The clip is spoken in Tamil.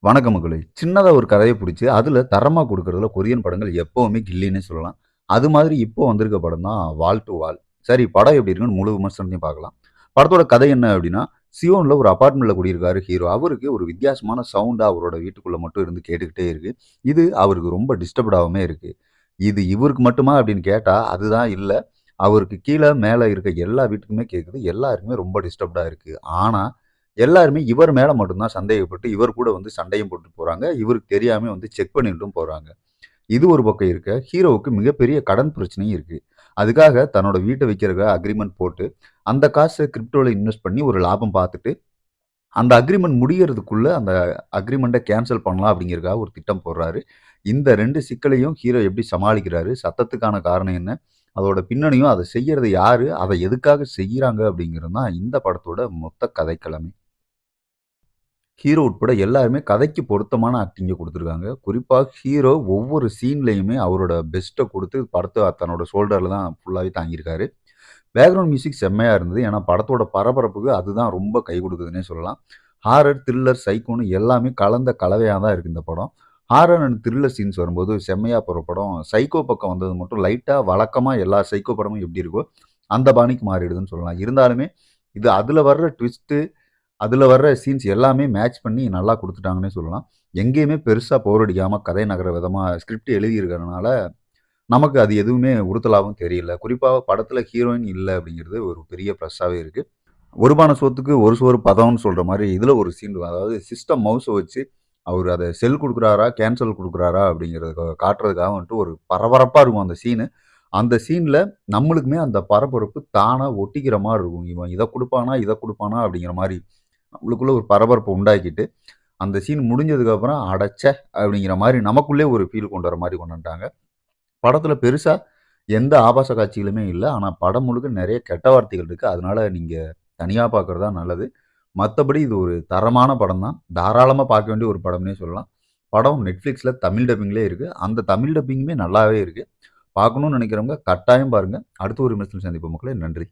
வணக்கம் மகளே! சின்னதா ஒரு கதைய புடிச்சு, அதுல தரமா குடுக்குறதுல கொரியன் படங்கள் எப்பவுமே கில்லின்னே சொல்லலாம். அது மாதிரி இப்போ வந்திருக்க படம் தான் வால் டூ வால். சரி படம் எப்படி இருக்குன்னு முழு விமர்சனத்தையும் பார்க்கலாம். படத்தோட கதை என்ன அப்படின்னா, சியோன்ல ஒரு அபார்ட்மெண்ட்ல குடியிருக்காரு ஹீரோ. அவருக்கு ஒரு வித்தியாசமான சவுண்ட் அவரோட வீட்டுக்குள்ள மட்டும் இருந்து கேட்டுக்கிட்டே இருக்கு. இது அவருக்கு ரொம்ப டிஸ்டர்ப்டாவுமே இருக்கு. இது இவருக்கு மட்டுமா அப்படின்னு கேட்டா, அதுதான் இல்ல. அவருக்கு கீழ, மேல இருக்க எல்லா வீட்டுக்குமே கேட்குது. எல்லாருக்குமே ரொம்ப டிஸ்டர்ப்டா இருக்கு. ஆனா, எல்லாருமே இவர் மேல மட்டும் தான் சந்தேகப்பட்டு, இவர் கூட வந்து சண்டையும் போட்டு போறாங்க. இவருக்கு தெரியாம வந்து செக் பண்ணிட்டும் போறாங்க. இது ஒரு பக்கம் இருக்க, ஹீரோவுக்கு மிகப்பெரிய கடன் பிரச்சனையும் இருக்கு. அதுக்காக தன்னோட வீட்ட விக்கிறதுக்காக அக்ரீமெண்ட் போட்டு, அந்த காச கிரிப்டோல இன்வெஸ்ட் பண்ணி ஒரு லாபம் பார்த்துட்டு, அந்த அக்ரீமெண்ட் முடியறதுக்குள்ள அந்த அக்ரீமெண்ட்ட கேன்சல் பண்ணலாம் அப்படிங்கிறதுக்காக ஒரு திட்டம் போடுறாரு. இந்த 2 சிக்கலையும் ஹீரோ எப்படி சமாளிக்கிறாரு? சத்தத்துக்கான காரணம் என்ன? அதோட பின்னணியும், அத செய்யறது யாரு? அத எதுக்காக செய்றாங்க? அப்படிங்கிறது தான் இந்த படத்தோட மொத்த கதைக்களமே. ஹீரோ உட்பட எல்லாருமே கதைக்கு பொருத்தமான ஆக்டிங்க குடுத்துருக்காங்க. குறிப்பா ஹீரோ ஒவ்வொரு சீன்லயுமே அவரோட பெஸ்ட்ட குடுத்து படத்த தன்னோட ஷோல்டர்ல தான் ஃபுல்லாவே தாங்கியிருக்காரு. பேக்கிரவுண்ட் மியூசிக் செம்மையா இருந்தது. ஏன்னா படத்தோட பரபரப்புக்கு அதுதான் ரொம்ப கை குடுக்குதுன்னே சொல்லலாம். ஹாரர், த்ரில்லர், சைக்கோன்னு எல்லாமே கலந்த கலவையா தான் இருக்கு இந்த படம். ஹாரர் அண்ட் த்ரில்லர் சீன்ஸ் வரும்போது செம்மையா போற படம். சைக்கோ பக்கம் வந்தது மட்டும் லைட்டா வழக்கமா எல்லா சைக்கோ படமும் எப்படி இருக்கோ, அந்த பாணிக்கு மாறிடுதுன்னு சொல்லலாம். இருந்தாலுமே இது அதுல வர்ற ட்விஸ்ட்டு அதுல வர்ற சீன்ஸ் எல்லாமே மேட்ச் பண்ணி நல்லா குடுத்துட்டாங்கன்னே சொல்லலாம். எங்கேயுமே பெருசா போர் அடிக்காம கதை நகர விதமா ஸ்கிரிப்ட் எழுதியிருக்கிறதுனால, நமக்கு அது எதுவுமே உறுத்தலாவும் தெரியல. குறிப்பா படத்துல ஹீரோயின் இல்ல அப்படிங்கிறது ஒரு பெரிய ப்ளஸ்ஸாவே இருக்கு. "ஒரு பான சோத்துக்கு ஒரு சோறு பதம்னு" சொல்ற மாரி இதுல ஒரு சீன் அதாவது சிஸ்டம் மவுஸ வச்சு அவரு அத செல் குடுக்குறாரா, கேன்சல் குடுக்குறாரா அப்படிங்கிறத காட்டுறதுக்காக வந்துட்டு ஒரு பரபரப்பா இருக்கும் அந்த சீனு. அந்த சீன்ல நம்மளுக்குமே அந்த பரபரப்பு தானா ஒட்டிக்கிற மாரி இருக்கும். இவன் இத குடுப்பானா, இத குடுப்பானா அப்படிங்கிற மாரி நம்மளுக்குள்ள ஒரு பரபரப்ப உண்டாக்கிட்டு, அந்த சீன் முடிஞ்சதுக்கப்புறம், "அடச்சே!" அப்படிங்கிற மாரி நமக்குள்ளே ஒரு ஃபீல் கொண்டு வர மாரி கொண்டு வந்துட்டாங்க. படத்துல பெருசா எந்த ஆபாச காட்சிகளுமே இல்ல. ஆனா படம் முழுக்க நெறைய கெட்ட வார்த்தைகள் இருக்கு. அதனால நீங்க தனியா பார்க்குறது தான் நல்லது. மத்தபடி இது ஒரு தரமான படம் தான். தாராளமா பார்க்க வேண்டிய ஒரு படம்னே சொல்லலாம். படம் Netflixல தமிழ் டப்பிங்லயே இருக்கு. அந்த தமிழ் டப்பிங்குமே நல்லாவே இருக்கு. பார்க்கணும்னு நெனைக்கிறவங்க கட்டாயம் பாருங்க. அடுத்த ஒரு விமர்சனத்துல சந்திப்போம் மக்களே. நன்றி.